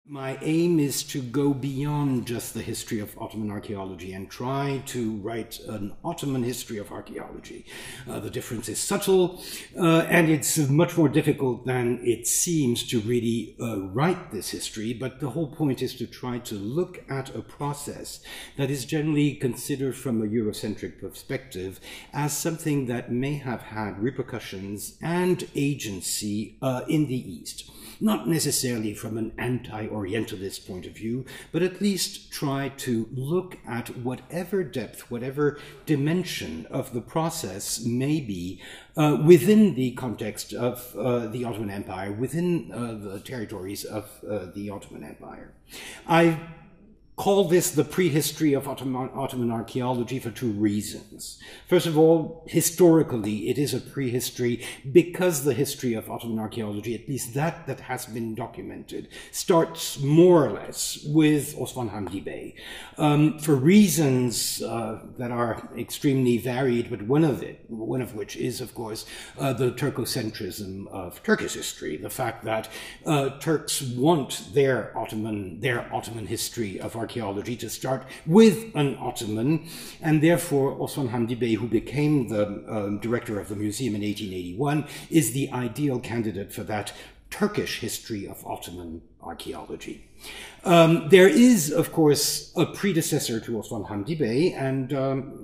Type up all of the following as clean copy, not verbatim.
My aim is to go beyond just the history of Ottoman archaeology and try to write an Ottoman history of archaeology. The difference is subtle, and it's much more difficult than it seems to really write this history, but the whole point is to try to look at a process that is generally considered from a Eurocentric perspective as something that may have had repercussions and agency in the East. Not necessarily from an anti-Orientalist point of view, but at least try to look at whatever depth, whatever dimension of the process may be within the context of the Ottoman Empire, within the territories of the Ottoman Empire. I call this the prehistory of Ottoman archaeology for two reasons. First of all, historically, it is a prehistory because the history of Ottoman archaeology, at least that has been documented, starts more or less with Osman Hamdi Bey. For reasons that are extremely varied, but one of which is, of course, the Turkocentrism of Turkish history, the fact that Turks want their Ottoman history of archaeology to start with an Ottoman, and therefore Osman Hamdi Bey, who became the director of the museum in 1881, is the ideal candidate for that Turkish history of Ottoman archaeology. There is, of course, a predecessor to Osman Hamdi Bey, and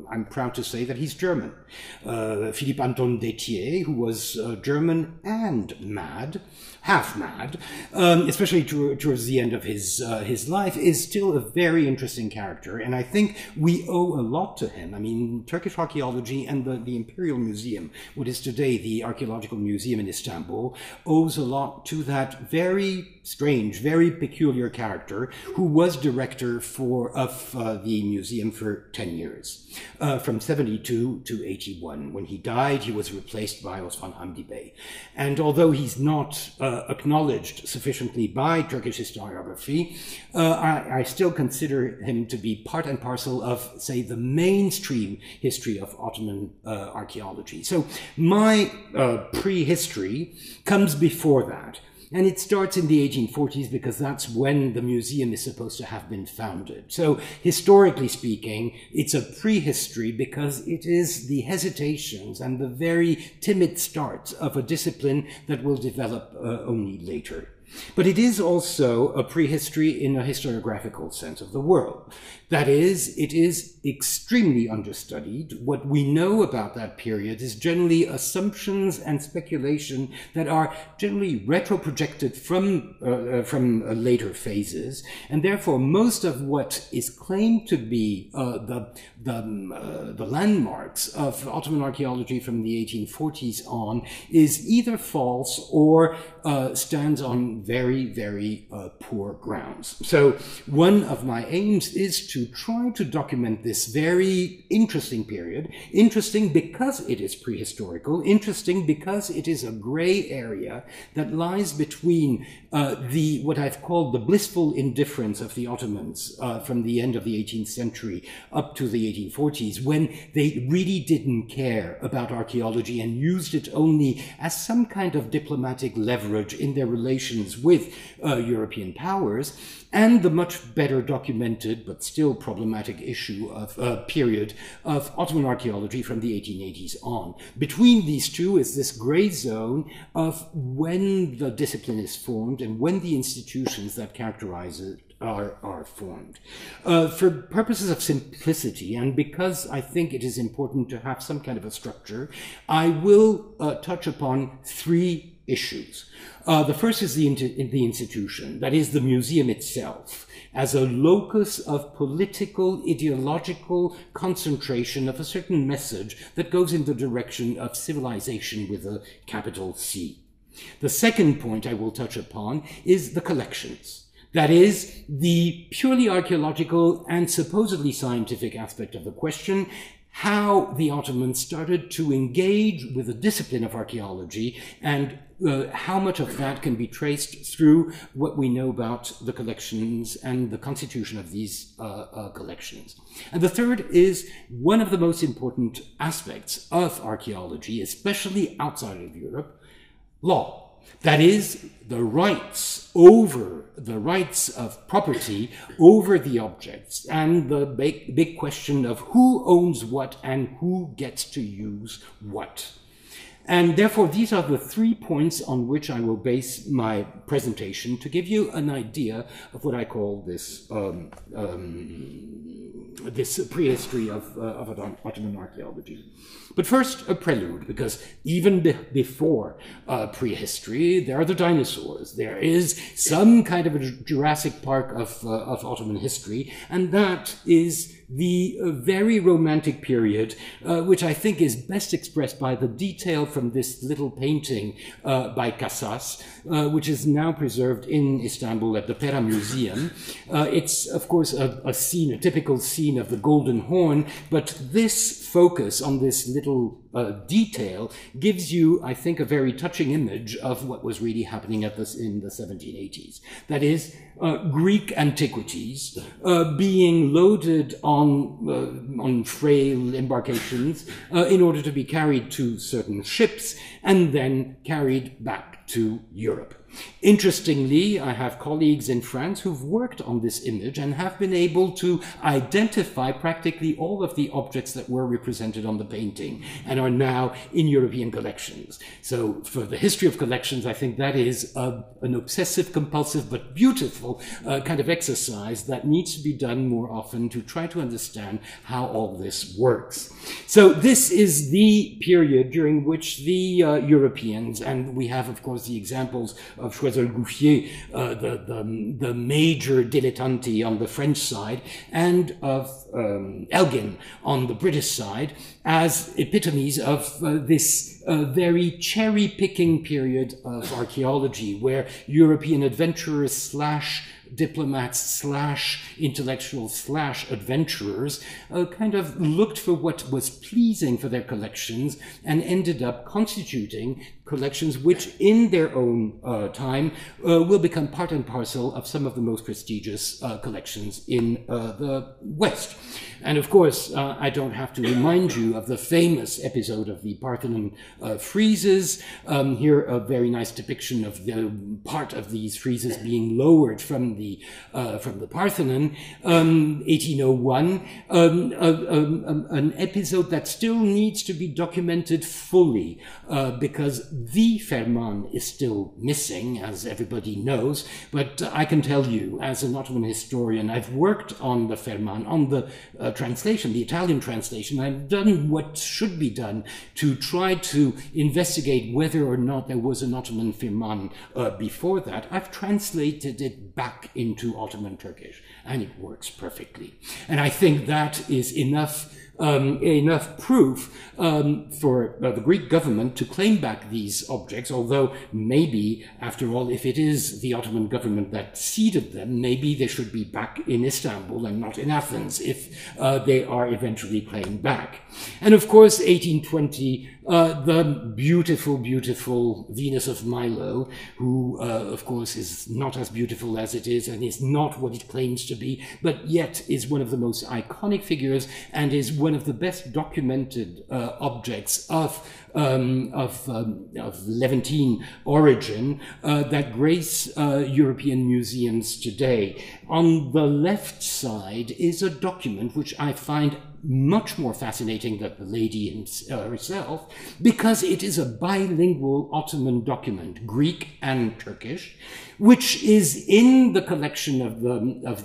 I'm proud to say that he's German. Philippe Anton Détier, who was German and mad, half mad, especially towards the end of his life, is still a very interesting character, and I think we owe a lot to him. I mean, Turkish archaeology and the Imperial Museum, what is today the Archaeological Museum in Istanbul, owes a lot to that very strange, very peculiar character who was director of the museum for 10 years, from 72 to 81. When he died, he was replaced by Osman Hamdi Bey. And although he's not acknowledged sufficiently by Turkish historiography, I still consider him to be part and parcel of, say, the mainstream history of Ottoman archaeology. So my prehistory comes before that. And it starts in the 1840s because that's when the museum is supposed to have been founded. So historically speaking, it's a prehistory because it is the hesitations and the very timid start of a discipline that will develop only later. But it is also a prehistory in a historiographical sense of the world. That is, it is extremely understudied. What we know about that period is generally assumptions and speculation that are generally retroprojected from later phases, and therefore most of what is claimed to be the landmarks of Ottoman archaeology from the 1840s on is either false or stands on very, very poor grounds. So one of my aims is to try to document this very interesting period. Interesting because it is prehistorical, interesting because it is a gray area that lies between what I've called the blissful indifference of the Ottomans from the end of the 18th century up to the 1840s, when they really didn't care about archaeology and used it only as some kind of diplomatic leverage in their relations with European powers, and the much better documented but still problematic issue of period of Ottoman archaeology from the 1880s on. Between these two is this gray zone of when the discipline is formed and when the institutions that characterize it are formed. For purposes of simplicity, and because I think it is important to have some kind of a structure, I will touch upon three issues. The first is the institution, that is the museum itself, as a locus of political, ideological concentration of a certain message that goes in the direction of civilization with a capital C. The second point I will touch upon is the collections. That is, the purely archaeological and supposedly scientific aspect of the question, how the Ottomans started to engage with the discipline of archaeology, and how much of that can be traced through what we know about the collections and the constitution of these collections. And the third is one of the most important aspects of archaeology, especially outside of Europe, law. That is, the rights of property over the objects, and the big question of who owns what and who gets to use what. And therefore, these are the 3 points on which I will base my presentation to give you an idea of what I call this this prehistory of Ottoman archaeology. But first, a prelude, because even before prehistory, there are the dinosaurs. There is some kind of a Jurassic Park of Ottoman history, and that is the very romantic period, which I think is best expressed by the detail from this little painting by Casas, which is now preserved in Istanbul at the Pera Museum. It's, of course, a scene, a typical scene of the Golden Horn, but this focus on this little detail gives you, I think, a very touching image of what was really happening in the 1780s. That is, Greek antiquities being loaded on frail embarkations in order to be carried to certain ships and then carried back to Europe. Interestingly, I have colleagues in France who've worked on this image and have been able to identify practically all of the objects that were represented on the painting and are now in European collections. So for the history of collections, I think that is an obsessive, compulsive, but beautiful kind of exercise that needs to be done more often to try to understand how all this works. So this is the period during which the Europeans, and we have, of course, the examples of Choiseul-Gouffier, the major dilettante on the French side, and of Elgin on the British side, as epitomes of this very cherry-picking period of archaeology, where European adventurers slash diplomats slash intellectuals slash adventurers kind of looked for what was pleasing for their collections and ended up constituting collections which in their own time will become part and parcel of some of the most prestigious collections in the West. And of course, I don't have to remind you of the famous episode of the Parthenon friezes. Here, a very nice depiction of the part of these friezes being lowered from the Parthenon, 1801, an episode that still needs to be documented fully because the Ferman is still missing, as everybody knows. But I can tell you, as an Ottoman historian, I've worked on the Ferman, on the translation, the Italian translation. I've done what should be done to try to investigate whether or not there was an Ottoman Ferman before that. I've translated it back into Ottoman Turkish, and it works perfectly. And I think that is enough proof for the Greek government to claim back these objects, although maybe, after all, if it is the Ottoman government that ceded them, maybe they should be back in Istanbul and not in Athens if they are eventually claimed back. And of course, 1820, the beautiful, beautiful Venus of Milo, who, of course, is not as beautiful as it is and is not what it claims to be, but yet is one of the most iconic figures and is one of the best documented objects of Levantine origin that grace European museums today. On the left side is a document which I find much more fascinating than the lady herself, because it is a bilingual Ottoman document, Greek and Turkish, which is in the collection of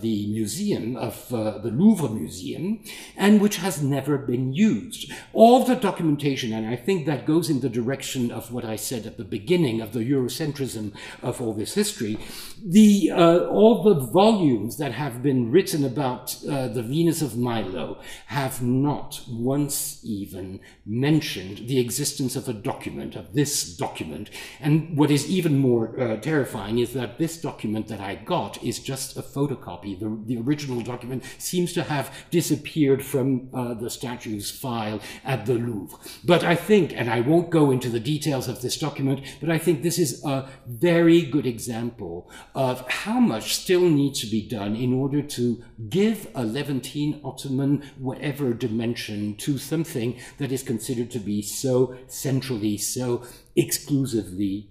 the museum, of the Louvre Museum, and which has never been used. All the documentation, and I think that goes in the direction of what I said at the beginning of the Eurocentrism of all this history, all the volumes that have been written about the Venus of Milo have not once even mentioned the existence of a document, of this document. And what is even more terrifying is that this document that I got is just a photocopy. The original document seems to have disappeared from the statue's file at the Louvre. But I think, and I won't go into the details of this document, but I think this is a very good example of how much still needs to be done in order to give a Levantine Ottoman whatever clever dimension to something that is considered to be so centrally, so exclusively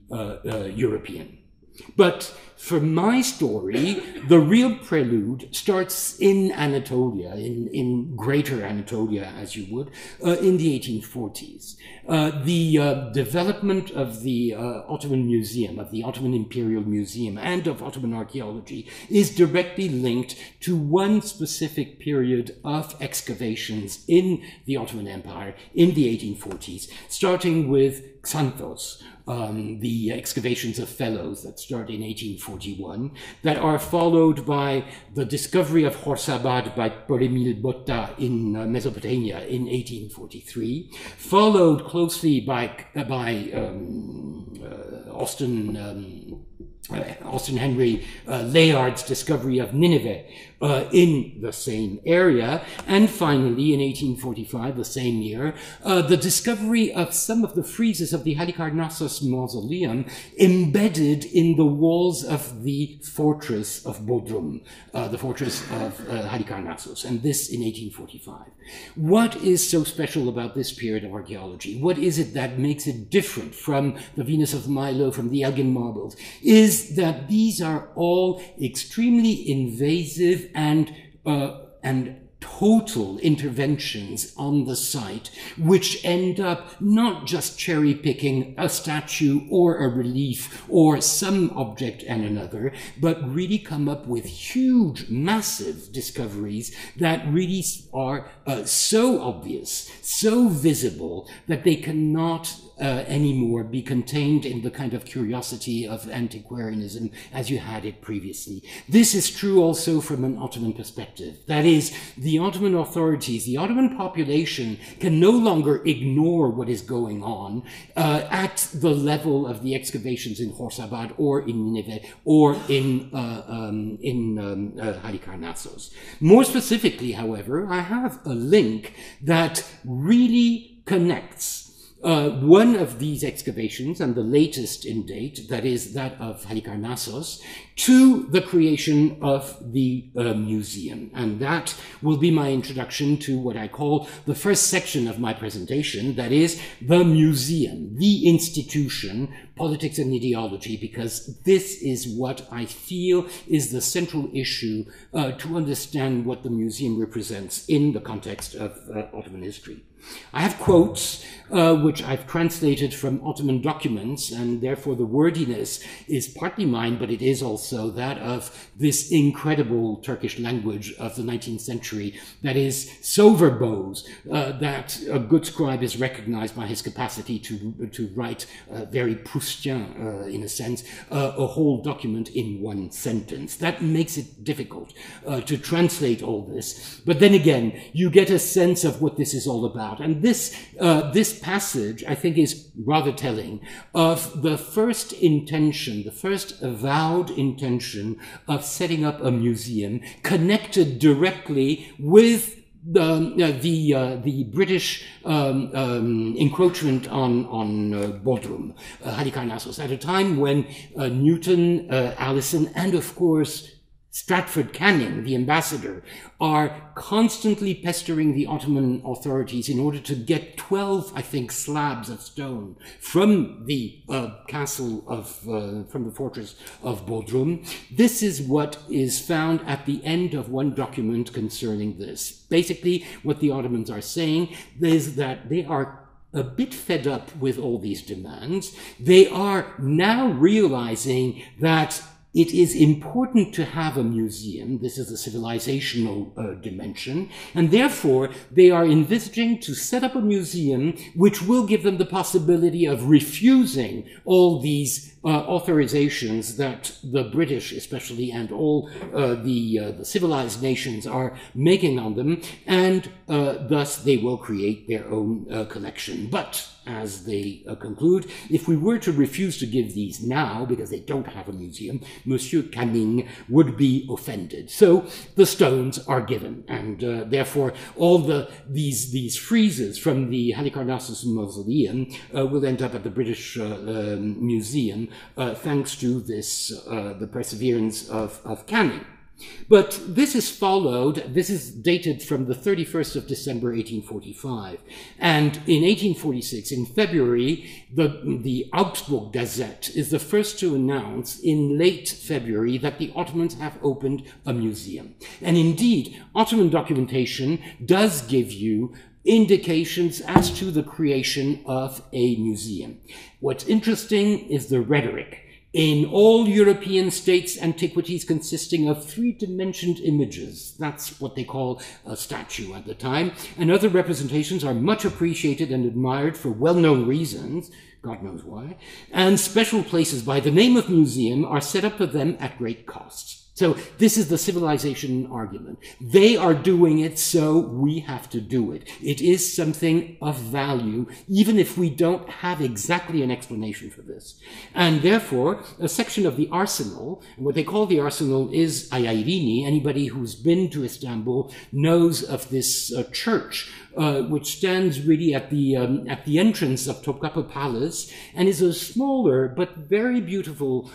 European. But for my story, the real prelude starts in Anatolia, in Greater Anatolia, as you would, in the 1840s. The development of the Ottoman Museum, of the Ottoman Imperial Museum, and of Ottoman archaeology is directly linked to one specific period of excavations in the Ottoman Empire in the 1840s, starting with Xanthos, the excavations of Fellows that start in 1841, that are followed by the discovery of Khorsabad by Paul-Émile Botta in Mesopotamia in 1843, followed closely by Austin Henry Layard's discovery of Nineveh in the same area, and finally in 1845, the same year, the discovery of some of the friezes of the Halicarnassos mausoleum embedded in the walls of the fortress of Bodrum, the fortress of Halicarnassos, and this in 1845. What is so special about this period of archaeology? What is it that makes it different from the Venus of Milo, from the Elgin marbles? Is that these are all extremely invasive and total interventions on the site, which end up not just cherry-picking a statue or a relief or some object and another, but really come up with huge, massive discoveries that really are so obvious, so visible, that they cannot anymore be contained in the kind of curiosity of antiquarianism as you had it previously. This is true also from an Ottoman perspective. That is, the Ottoman authorities, the Ottoman population can no longer ignore what is going on at the level of the excavations in Khorsabad or in Nineveh or in Halicarnassos. More specifically, however, I have a link that really connects one of these excavations, and the latest in date, that is that of Halicarnassos, to the creation of the museum. And that will be my introduction to what I call the first section of my presentation, that is the museum, the institution, politics and ideology, because this is what I feel is the central issue to understand what the museum represents in the context of Ottoman history. I have quotes which I've translated from Ottoman documents, and therefore the wordiness is partly mine, but it is also that of this incredible Turkish language of the 19th century that is so verbose that a good scribe is recognized by his capacity to write very Proustien, in a sense, a whole document in one sentence. That makes it difficult to translate all this. But then again, you get a sense of what this is all about. And this passage, I think, is rather telling of the first intention, the first avowed intention of setting up a museum connected directly with the British encroachment on Bodrum, Halicarnassos, at a time when Newton, Allison, and of course Stratford Canning, the ambassador, are constantly pestering the Ottoman authorities in order to get 12, I think, slabs of stone from the castle of, from the fortress of Bodrum. This is what is found at the end of one document concerning this. Basically, what the Ottomans are saying is that they are a bit fed up with all these demands. They are now realizing that it is important to have a museum. This is a civilizational dimension. And therefore, they are envisaging to set up a museum which will give them the possibility of refusing all these authorizations that the British, especially, and all the civilized nations are making on them. And thus, they will create their own collection. But as they conclude, if we were to refuse to give these now, because they don't have a museum, Monsieur Canning would be offended. So the stones are given, and therefore all these friezes from the Halicarnassos mausoleum will end up at the British Museum, thanks to this the perseverance of Canning. But this is followed, this is dated from the 31st of December 1845. And in 1846, in February, the Augsburg Gazette is the first to announce in late February that the Ottomans have opened a museum. And indeed, Ottoman documentation does give you indications as to the creation of a museum. What's interesting is the rhetoric. In all European states, antiquities consisting of three-dimensioned images. That's what they call a statue at the time. And other representations are much appreciated and admired for well-known reasons, God knows why, and special places by the name of museum are set up for them at great cost. So this is the civilization argument. They are doing it, so we have to do it. It is something of value, even if we don't have exactly an explanation for this. And therefore, a section of the arsenal, what they call the arsenal is Ayarini. Anybody who's been to Istanbul knows of this church, which stands really at the entrance of Topkapı Palace, and is a smaller but very beautiful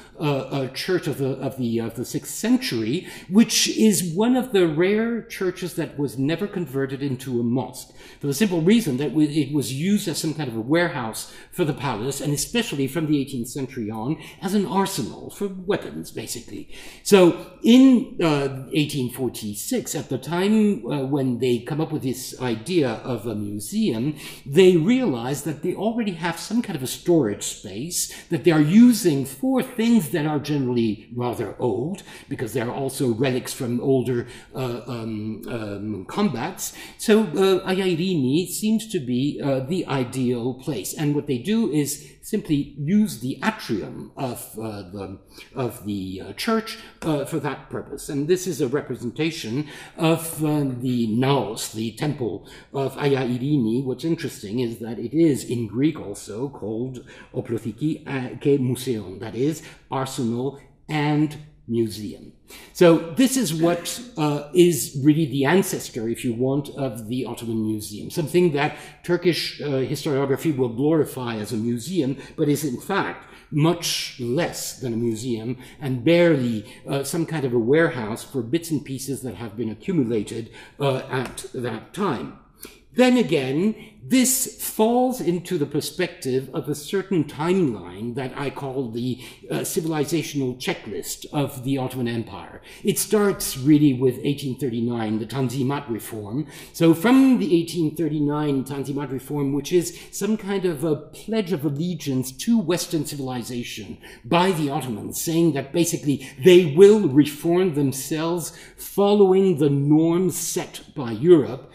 church of the 6th century, which is one of the rare churches that was never converted into a mosque, for the simple reason that it was used as some kind of a warehouse for the palace, and especially from the 18th century on, as an arsenal for weapons, basically. So in 1846, at the time when they come up with this idea of a museum, they realize that they already have some kind of a storage space that they are using for things that are generally rather old, because they are also relics from older combats. So Ayarini seems to be the ideal place. And what they do is simply use the atrium of the church for that purpose. And this is a representation of the naos, the temple of Ayarini. What's interesting is that it is in Greek also called oplothiki ke museon, that is, arsenal and museum. So this is what is really the ancestor, if you want, of the Ottoman Museum, something that Turkish historiography will glorify as a museum, but is in fact much less than a museum and barely some kind of a warehouse for bits and pieces that have been accumulated at that time. Then again, this falls into the perspective of a certain timeline that I call the civilizational checklist of the Ottoman Empire. It starts really with 1839, the Tanzimat reform. So from the 1839 Tanzimat reform, which is some kind of a pledge of allegiance to Western civilization by the Ottomans, saying that basically they will reform themselves following the norms set by Europe,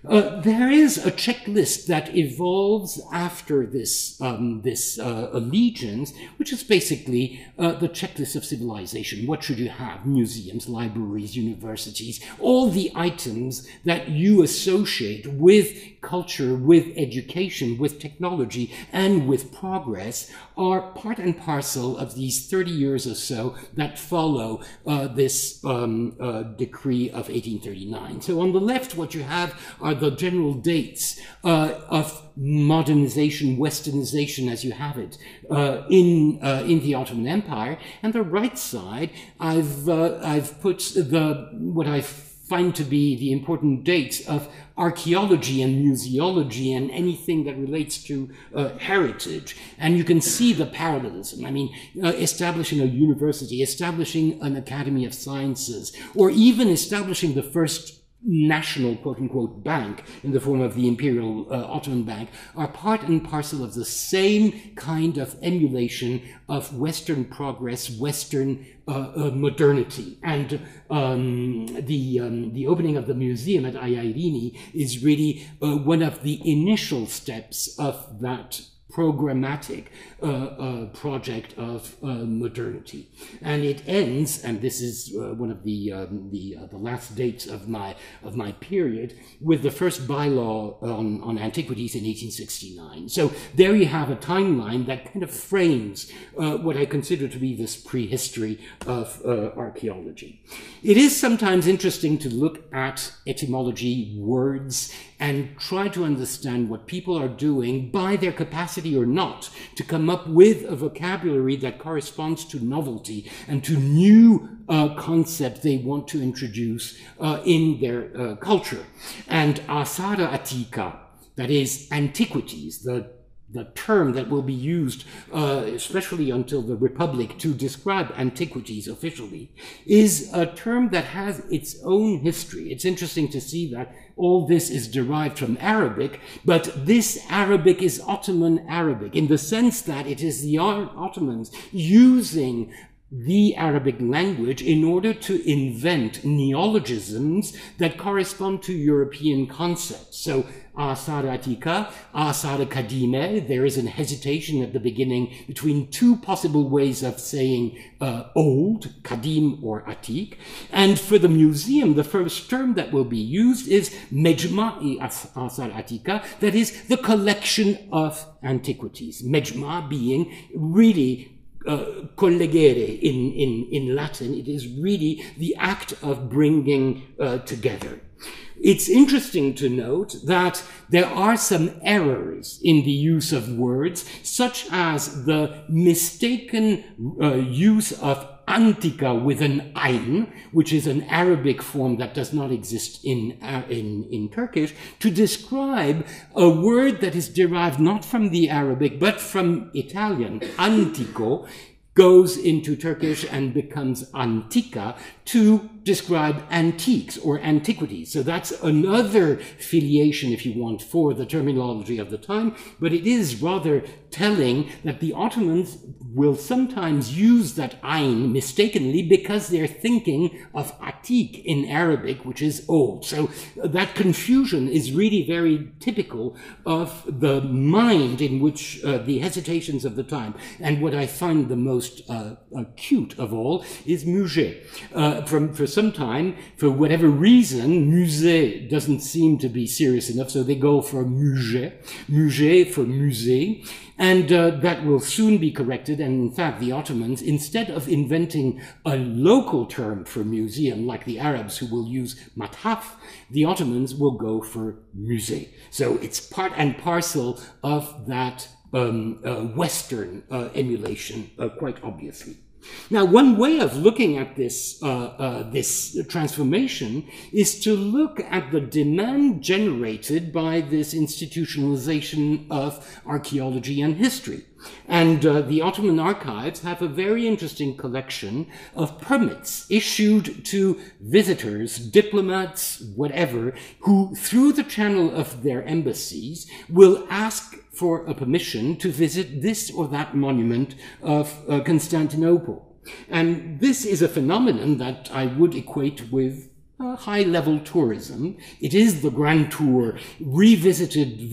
there is a checklist that evolves after this allegiance, which is basically the checklist of civilization. What should you have? Museums, libraries, universities, all the items that you associate with culture, with education, with technology, and with progress are part and parcel of these 30 years or so that follow this decree of 1839. So on the left, what you have are the general dates of modernization, westernization as you have it in the Ottoman Empire. And the right side, I've put what I find to be the important dates of archaeology and museology and anything that relates to heritage. And you can see the parallelism. I mean, establishing a university, establishing an academy of sciences, or even establishing the first national quote-unquote bank in the form of the Imperial Ottoman Bank are part and parcel of the same kind of emulation of Western progress, Western modernity. And the opening of the museum at Ayarini is really one of the initial steps of that programmatic project of modernity. And it ends, and this is one of the last dates of my period, with the first bylaw on antiquities in 1869. So there you have a timeline that kind of frames what I consider to be this prehistory of archaeology. It is sometimes interesting to look at etymology, words, and try to understand what people are doing by their capacity capacity or not to come up with a vocabulary that corresponds to novelty and to new concepts they want to introduce in their culture. And Asara Atika, that is antiquities, the term that will be used, especially until the Republic, to describe antiquities officially, is a term that has its own history. It's interesting to see that all this is derived from Arabic, but this Arabic is Ottoman Arabic, in the sense that it is the Ottomans using the Arabic language in order to invent neologisms that correspond to European concepts. So Asar Atika, Asar Kadime, there is a hesitation at the beginning between two possible ways of saying old, Kadim or Atik. And for the museum, the first term that will be used is Mejma'i Asar Atika, that is the collection of antiquities. Mejma being really collegere in Latin. It is really the act of bringing together. It's interesting to note that there are some errors in the use of words, such as the mistaken use of Antika with an ayn, which is an Arabic form that does not exist in Turkish, to describe a word that is derived not from the Arabic, but from Italian. Antico goes into Turkish and becomes antica to describe antiques or antiquities. So that's another filiation, if you want, for the terminology of the time, but it is rather telling that the Ottomans will sometimes use that ayn mistakenly because they're thinking of atik in Arabic, which is old. So that confusion is really very typical of the mind in which the hesitations of the time. And what I find the most acute of all is musée. For some time, for whatever reason, musée doesn't seem to be serious enough, so they go for musée for musée. And that will soon be corrected. And in fact, the Ottomans, instead of inventing a local term for museum, like the Arabs who will use mathaf, the Ottomans will go for musée. So it's part and parcel of that Western emulation, quite obviously. Now, one way of looking at this, this transformation is to look at the demand generated by this institutionalization of archaeology and history. And the Ottoman archives have a very interesting collection of permits issued to visitors, diplomats, whatever, who, through the channel of their embassies, will ask for a permission to visit this or that monument of Constantinople. And this is a phenomenon that I would equate with high-level tourism. It is the Grand Tour revisited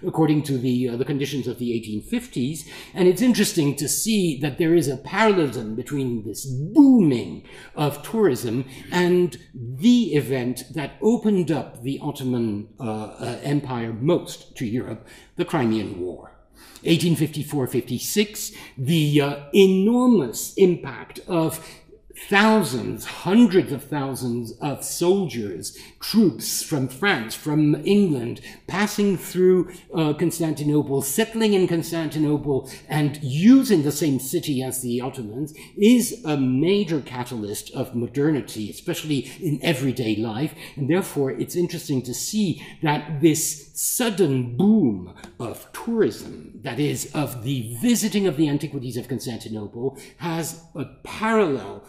according to the conditions of the 1850s, and it's interesting to see that there is a parallelism between this booming of tourism and the event that opened up the Ottoman Empire most to Europe, the Crimean War. 1854-56, the enormous impact of thousands, hundreds of thousands of soldiers, troops from France, from England, passing through Constantinople, settling in Constantinople, and using the same city as the Ottomans, is a major catalyst of modernity, especially in everyday life. And therefore, it's interesting to see that this sudden boom of tourism, that is, of the visiting of the antiquities of Constantinople, has a parallel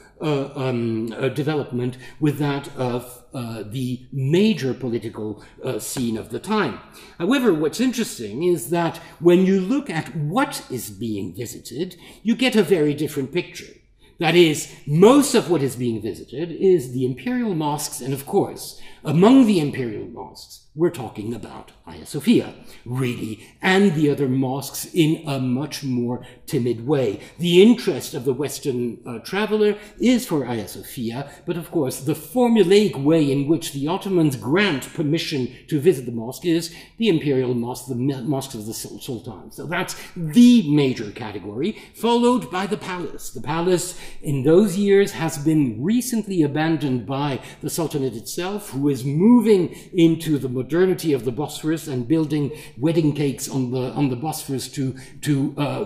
development with that of the major political scene of the time. However, what's interesting is that when you look at what is being visited, you get a very different picture. That is, most of what is being visited is the imperial mosques, and of course, among the imperial mosques, we're talking about Hagia Sophia, really, and the other mosques in a much more timid way. The interest of the Western traveler is for Hagia Sophia, but of course, the formulaic way in which the Ottomans grant permission to visit the mosque is the imperial mosque, the mosques of the Sultan. So that's the major category, followed by the palace. The palace in those years has been recently abandoned by the Sultanate itself, who was moving into the modernity of the Bosphorus and building wedding cakes on the Bosphorus to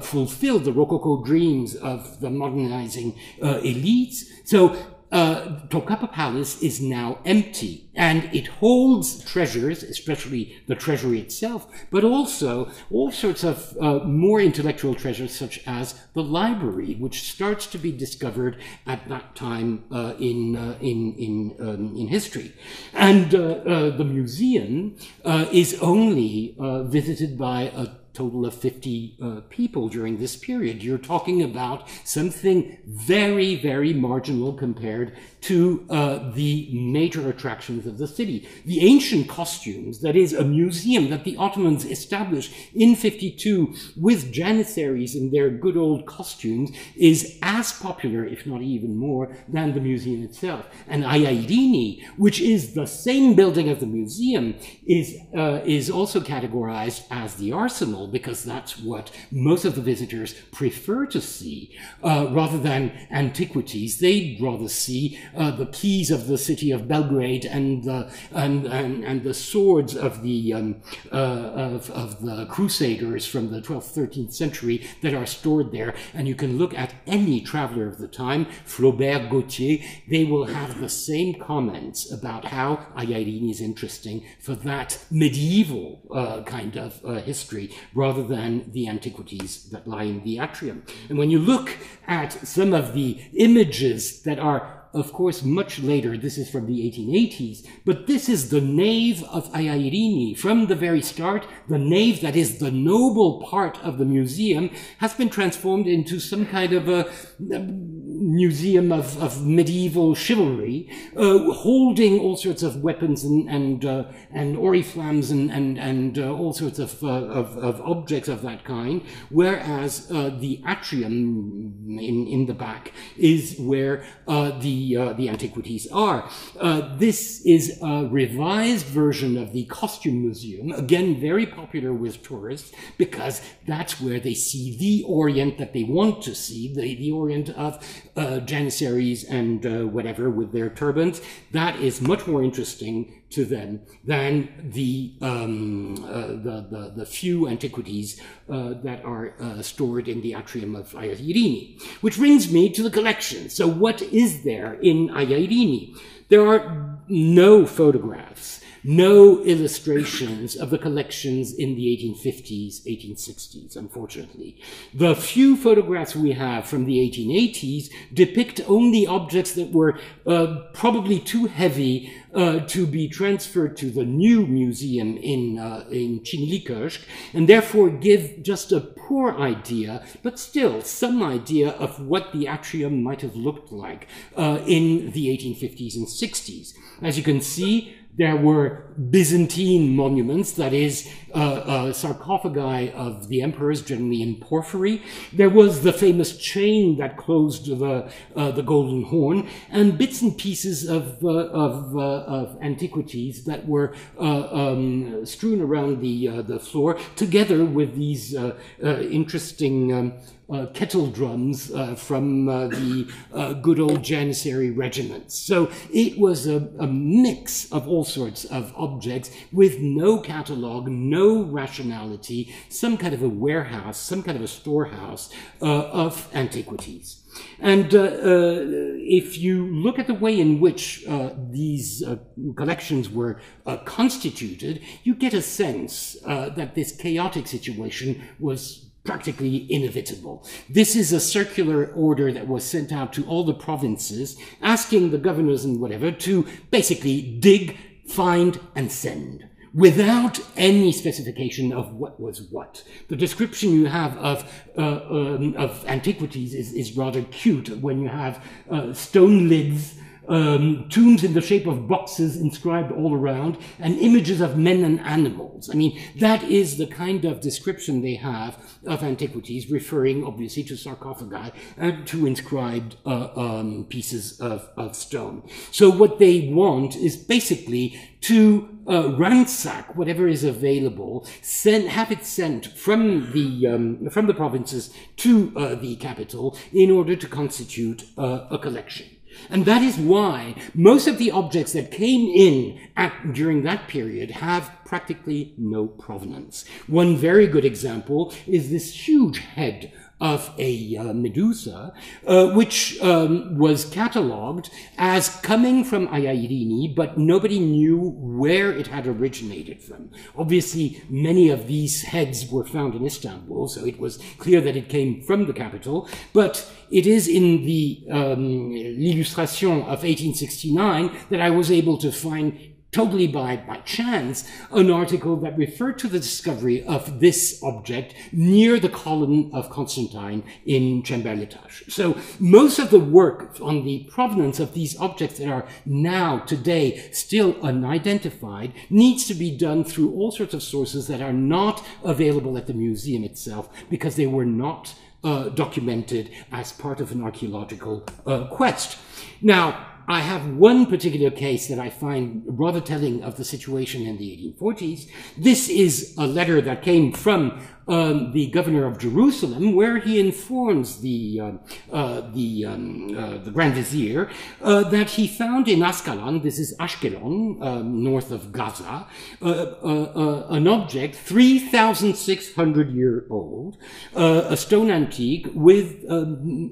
fulfill the Rococo dreams of the modernizing elites. So Topkapi Palace is now empty, and it holds treasures, especially the treasury itself, but also all sorts of more intellectual treasures, such as the library, which starts to be discovered at that time in history. And the museum is only visited by a total of 50 people during this period. You're talking about something very, very marginal compared to the major attractions of the city. The ancient costumes, that is a museum that the Ottomans established in 52 with janissaries in their good old costumes, is as popular, if not even more, than the museum itself. And Aldini, which is the same building as the museum, is also categorized as the arsenal, because that's what most of the visitors prefer to see rather than antiquities. They'd rather see the keys of the city of Belgrade and the swords of the Crusaders from the 12th, 13th century that are stored there. And you can look at any traveler of the time, Flaubert, Gautier, they will have the same comments about how Aldini is interesting for that medieval kind of history, rather than the antiquities that lie in the atrium. And when you look at some of the images that are, of course, much later, this is from the 1880s, but this is the nave of Aldini. From the very start, the nave that is the noble part of the museum has been transformed into some kind of a museum of medieval chivalry, holding all sorts of weapons and oriflammes and all sorts of objects of that kind, whereas the atrium in the back is where the antiquities are. This is a revised version of the costume museum, again very popular with tourists, because that's where they see the Orient that they want to see, the Orient of janissaries and whatever with their turbans. That is much more interesting to them than the few antiquities that are stored in the atrium of Aldini. Which brings me to the collection. So what is there in Aldini? There are no photographs, no illustrations of the collections in the 1850s, 1860s, unfortunately. The few photographs we have from the 1880s depict only objects that were probably too heavy to be transferred to the new museum in Çiniliköşk, and therefore give just a poor idea, but still some idea of what the atrium might have looked like in the 1850s and 60s. As you can see, there were Byzantine monuments, that is, sarcophagi of the emperors, generally in porphyry. There was the famous chain that closed the Golden Horn, and bits and pieces of antiquities that were strewn around the floor, together with these interesting kettle drums from the good old Janissary regiments. So it was a mix of all sorts of objects with no catalogue, no rationality, some kind of a warehouse, some kind of a storehouse of antiquities. And if you look at the way in which these collections were constituted, you get a sense that this chaotic situation was practically inevitable. This is a circular order that was sent out to all the provinces, asking the governors and whatever to basically dig, find, and send, without any specification of what was what. The description you have of antiquities is rather cute, when you have stone lids, tombs in the shape of boxes inscribed all around, and images of men and animals. I mean, that is the kind of description they have of antiquities, referring obviously to sarcophagi and to inscribed pieces of stone. So what they want is basically to ransack whatever is available, have it sent from the provinces to the capital in order to constitute a collection. And that is why most of the objects that came in during that period have practically no provenance. One very good example is this huge head of a Medusa, which was catalogued as coming from Aldini, but nobody knew where it had originated from. Obviously, many of these heads were found in Istanbul, so it was clear that it came from the capital, but it is in the l'Illustration of 1869 that I was able to find, totally by chance, an article that referred to the discovery of this object near the column of Constantine in Cemberlitaş. So most of the work on the provenance of these objects that are now, today, still unidentified needs to be done through all sorts of sources that are not available at the museum itself because they were not documented as part of an archaeological quest. Now, I have one particular case that I find rather telling of the situation in the 1840s. This is a letter that came from the governor of Jerusalem, where he informs the Grand Vizier that he found in Ascalon, this is Ashkelon, north of Gaza, an object 3,600 years old, a stone antique with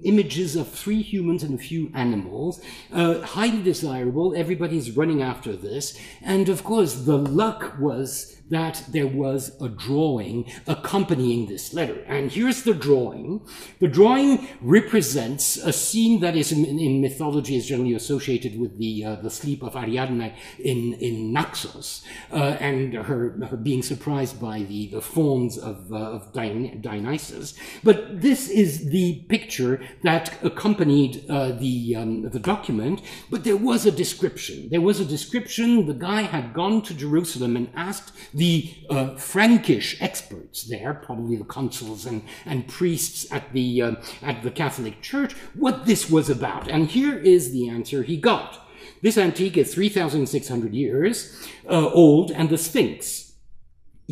images of 3 humans and a few animals, highly desirable. Everybody's running after this, and of course the luck was that there was a drawing accompanying this letter. And here's the drawing. The drawing represents a scene that is in mythology is generally associated with the sleep of Ariadne in Naxos, and her being surprised by the fawns of Dionysus. But this is the picture that accompanied the document, but there was a description. There was a description. The guy had gone to Jerusalem and asked the Frankish experts there, probably the consuls and priests at the Catholic Church, what this was about. And here is the answer he got. This antique is 3,600 years old, and the Sphinx,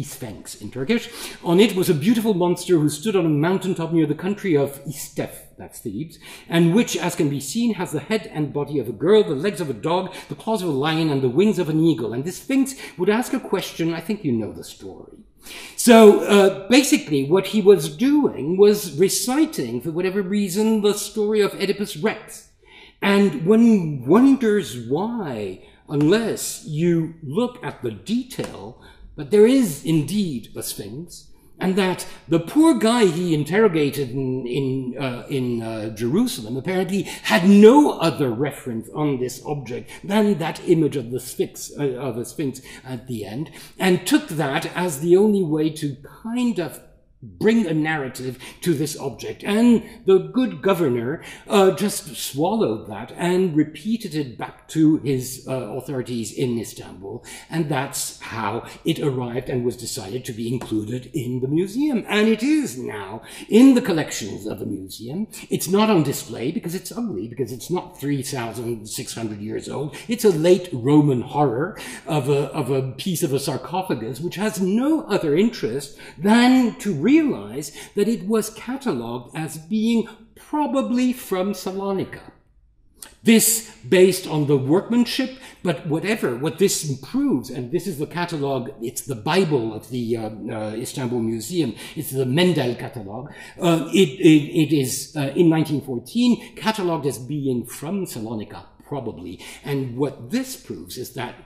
Sphinx in Turkish, on it was a beautiful monster who stood on a mountaintop near the country of Istef, that's Thebes, and which, as can be seen, has the head and body of a girl, the legs of a dog, the claws of a lion, and the wings of an eagle. And this Sphinx would ask a question. I think you know the story. So basically what he was doing was reciting, for whatever reason, the story of Oedipus Rex. And one wonders why, unless you look at the detail, but there is indeed a Sphinx, and that the poor guy he interrogated in Jerusalem apparently had no other reference on this object than that image of the Sphinx at the end, and took that as the only way to kind of bring a narrative to this object. And the good governor just swallowed that and repeated it back to his authorities in Istanbul. And that's how it arrived and was decided to be included in the museum. And it is now in the collections of the museum. It's not on display because it's ugly, because it's not 3,600 years old. It's a late Roman horror of a piece of a sarcophagus, which has no other interest than to realize that it was catalogued as being probably from Salonika. This based on the workmanship, but what this proves, and this is the catalogue, it's the Bible of the Istanbul Museum, it's the Mendel catalogue. It is, in 1914, catalogued as being from Salonika, probably. And what this proves is that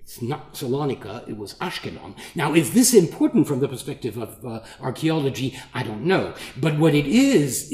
it's not Salonika, it was Ashkelon. Now, is this important from the perspective of archaeology? I don't know. But what it is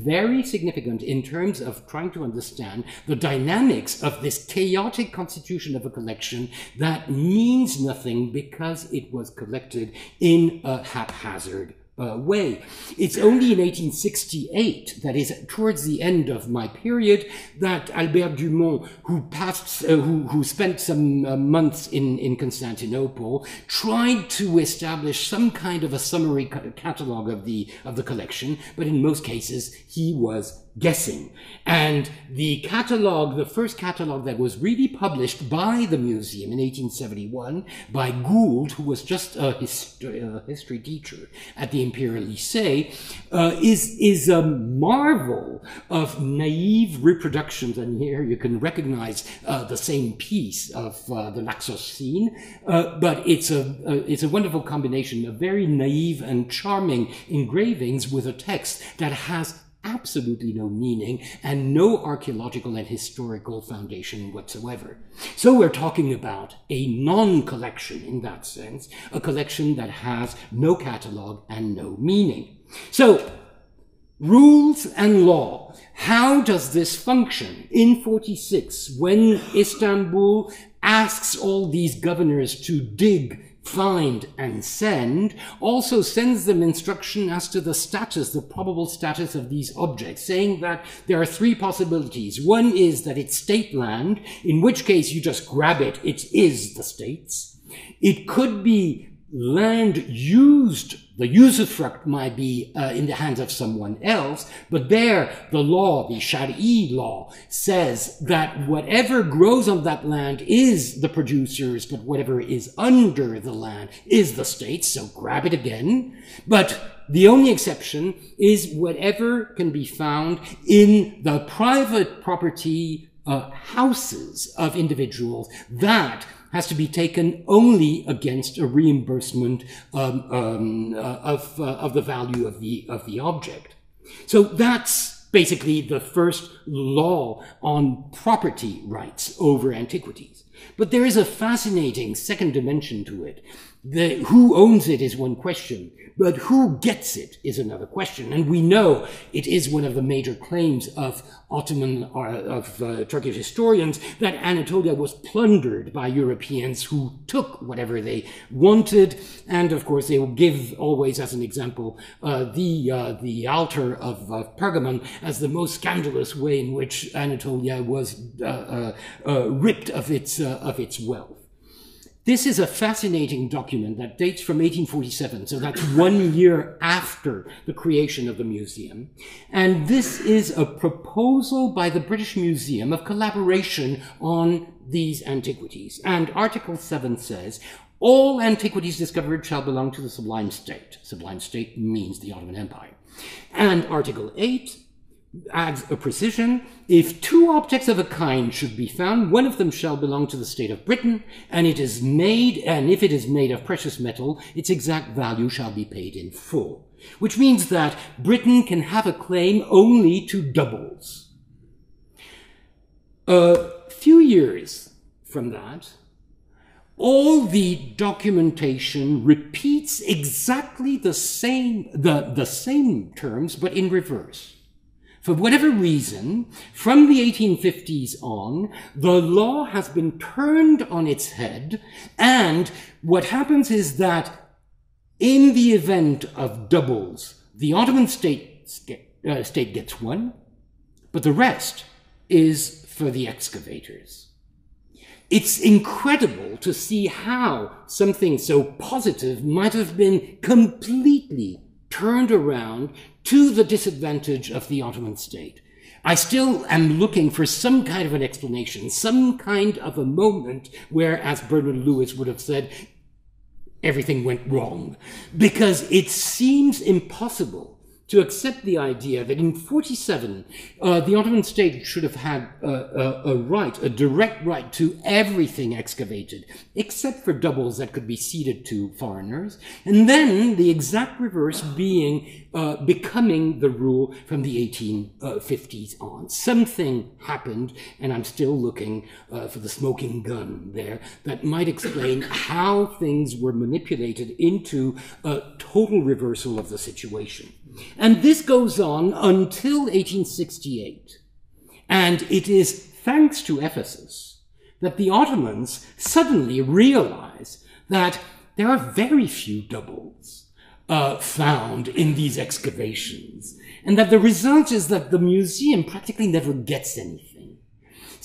very significant in terms of trying to understand the dynamics of this chaotic constitution of a collection that means nothing because it was collected in a haphazard way. It's only in 1868, that is towards the end of my period, that Albert Dumont, who spent some months in Constantinople, tried to establish some kind of a summary catalogue of the collection, but in most cases he was guessing. And the catalog, the first catalog that was really published by the museum in 1871 by Gould, who was just a history teacher at the Imperial Lycée, is a marvel of naive reproductions. And here you can recognize the same piece of the Naxos scene, but it's a wonderful combination of very naive and charming engravings with a text that has absolutely no meaning and no archaeological and historical foundation whatsoever. So we're talking about a non-collection in that sense, a collection that has no catalog and no meaning. So, rules and law. How does this function? In 46, when Istanbul asks all these governors to dig, find, and send, also sends them instruction as to the status, the probable status of these objects, saying that there are three possibilities. One is that it's state land, in which case you just grab it, it is the state's. It could be land used, the usufruct might be in the hands of someone else, but there the law, the Shari'i law, says that whatever grows on that land is the producer's, but whatever is under the land is the state's, so grab it again. But the only exception is whatever can be found in the private property houses of individuals. That has to be taken only against a reimbursement of the value of the object. So that's basically the first law on property rights over antiquities. But there is a fascinating second dimension to it. Who owns it is one question, but who gets it is another question. And we know it is one of the major claims of Turkish historians that Anatolia was plundered by Europeans who took whatever they wanted. And of course, they will give always as an example the altar of Pergamon as the most scandalous way in which Anatolia was ripped of its wealth. This is a fascinating document that dates from 1847, so that's 1 year after the creation of the museum. And this is a proposal by the British Museum of collaboration on these antiquities. And Article 7 says, all antiquities discovered shall belong to the Sublime State. Sublime State means the Ottoman Empire. And Article 8 adds a precision. If two objects of a kind should be found, one of them shall belong to the state of Britain, and if it is made of precious metal, its exact value shall be paid in full. Which means that Britain can have a claim only to doubles. A few years from that, all the documentation repeats exactly the same terms, but in reverse. For whatever reason, from the 1850s on, the law has been turned on its head, and what happens is that in the event of doubles, the Ottoman state gets one, but the rest is for the excavators. It's incredible to see how something so positive might have been completely turned around to the disadvantage of the Ottoman state. I still am looking for some kind of an explanation, some kind of a moment where, as Bernard Lewis would have said, everything went wrong. Because it seems impossible to accept the idea that in 47, the Ottoman state should have had a direct right to everything excavated, except for doubles that could be ceded to foreigners, and then the exact reverse becoming the rule from the 1850s on. Something happened, and I'm still looking for the smoking gun there, that might explain how things were manipulated into a total reversal of the situation. And this goes on until 1868. And it is thanks to Ephesus that the Ottomans suddenly realize that there are very few doubles found in these excavations, and that the result is that the museum practically never gets anything.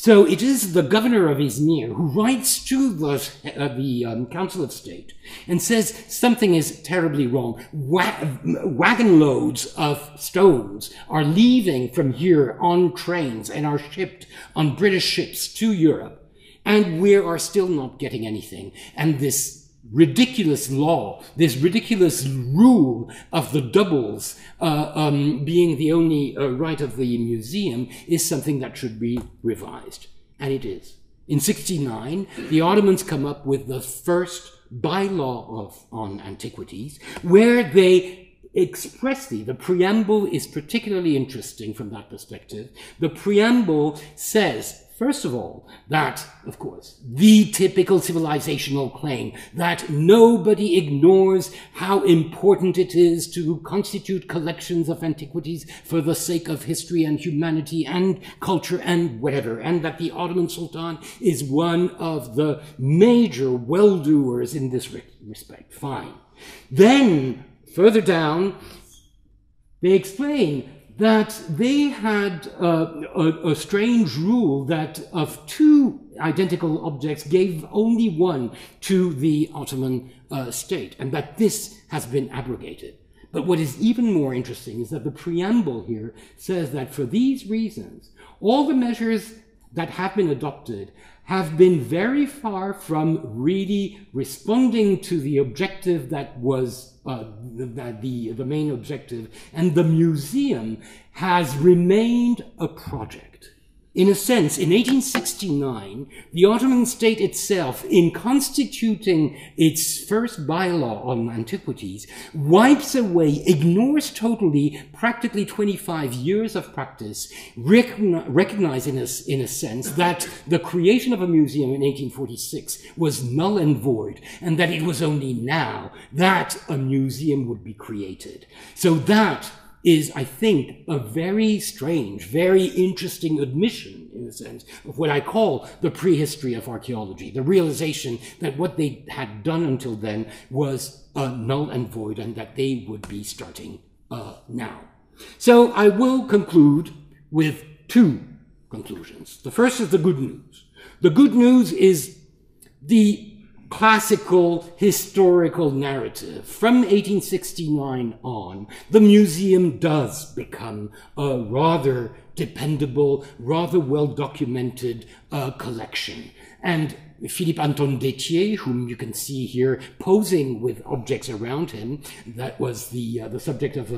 So it is the governor of Izmir who writes to the Council of State and says something is terribly wrong. Wagon loads of stones are leaving from here on trains and are shipped on British ships to Europe, and we are still not getting anything. And this ridiculous law, this ridiculous rule of the doubles being the only right of the museum is something that should be revised. And it is. In 69, the Ottomans come up with the first bylaw on antiquities, where they expressly, the preamble is particularly interesting from that perspective. The preamble says, first of all, that, of course, the typical civilizational claim that nobody ignores how important it is to constitute collections of antiquities for the sake of history and humanity and culture and whatever, and that the Ottoman Sultan is one of the major well-doers in this respect. Fine. Then, further down, they explain that they had a strange rule that of two identical objects gave only one to the Ottoman state, and that this has been abrogated. But what is even more interesting is that the preamble here says that for these reasons, all the measures that have been adopted have been very far from really responding to the objective that was the main objective, and the museum has remained a project. In a sense, in 1869, the Ottoman state itself, in constituting its first bylaw on antiquities, wipes away, ignores totally practically 25 years of practice, recognizing us in a sense that the creation of a museum in 1846 was null and void, and that it was only now that a museum would be created. So that is, I think, a very strange, very interesting admission, in a sense, of what I call the prehistory of archaeology, the realization that what they had done until then was null and void, and that they would be starting now. So I will conclude with two conclusions. The first is the good news. The good news is the classical historical narrative. From 1869 on, the museum does become a rather dependable, rather well-documented collection. And Philippe Anton Détier, whom you can see here posing with objects around him, that was the subject of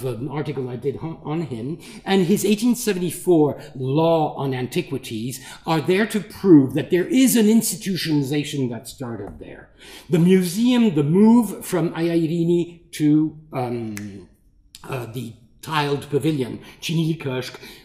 an article I did on him, and his 1874 law on antiquities are there to prove that there is an institutionalization that started there. The museum, the move from Ayarini to the tiled pavilion, Çinili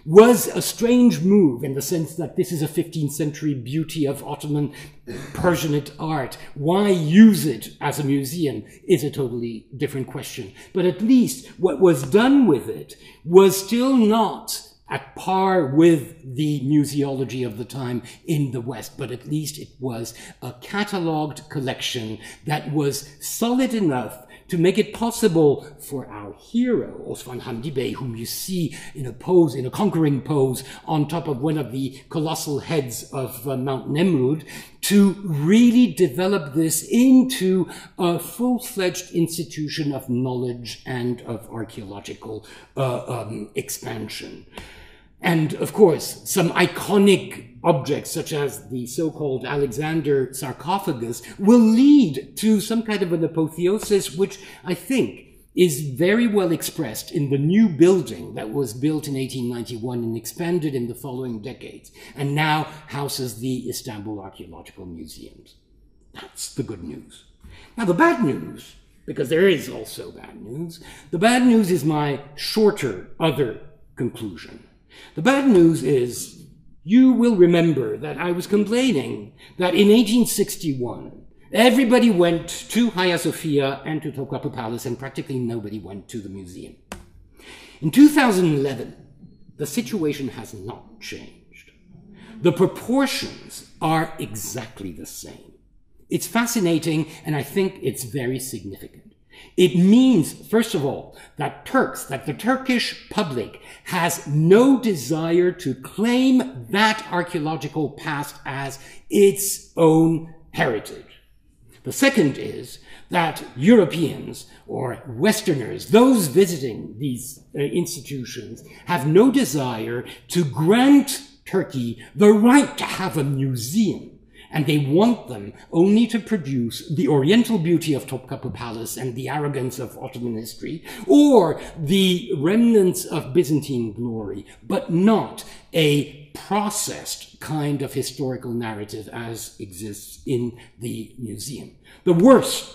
was a strange move in the sense that this is a 15th century beauty of Ottoman Persianate art. Why use it as a museum is a totally different question. But at least what was done with it was still not at par with the museology of the time in the West, but at least it was a catalogued collection that was solid enough to make it possible for our hero, Osman Hamdi Bey, whom you see in a pose, in a conquering pose, on top of one of the colossal heads of Mount Nemrud, to really develop this into a full-fledged institution of knowledge and of archaeological expansion. And, of course, some iconic objects, such as the so-called Alexander sarcophagus, will lead to some kind of an apotheosis, which I think is very well expressed in the new building that was built in 1891 and expanded in the following decades, and now houses the Istanbul Archaeological Museums. That's the good news. Now, the bad news, because there is also bad news, the bad news is my shorter other conclusion. The bad news is, you will remember that I was complaining that in 1861, everybody went to Hagia Sophia and to Topkapi Palace, and practically nobody went to the museum. In 2011, the situation has not changed. The proportions are exactly the same. It's fascinating, and I think it's very significant. It means, first of all, that the Turkish public has no desire to claim that archaeological past as its own heritage. The second is that Europeans or Westerners, those visiting these institutions, have no desire to grant Turkey the right to have a museum. And they want them only to produce the oriental beauty of Topkapı Palace and the arrogance of Ottoman history, or the remnants of Byzantine glory, but not a processed kind of historical narrative as exists in the museum. The worst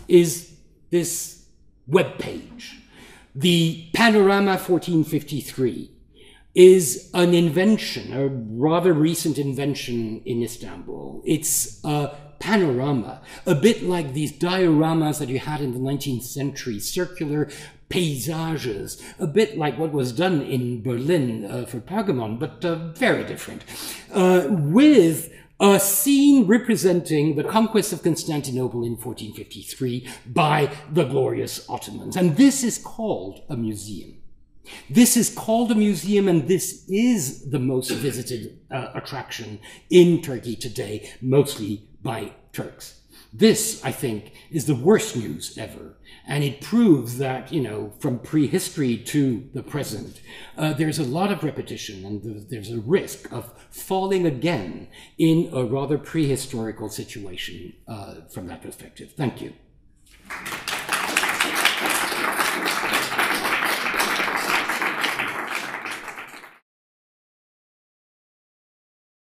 is this webpage. The Panorama 1453 is an invention, a rather recent invention in Istanbul. It's a panorama, a bit like these dioramas that you had in the 19th century, circular paysages, a bit like what was done in Berlin for Pergamon, but very different, with a scene representing the conquest of Constantinople in 1453 by the glorious Ottomans. And this is called a museum. This is called a museum, and this is the most visited attraction in Turkey today, mostly by Turks. This, I think, is the worst news ever. And it proves that, you know, from prehistory to the present, there's a lot of repetition, and there's a risk of falling again in a rather prehistorical situation from that perspective. Thank you.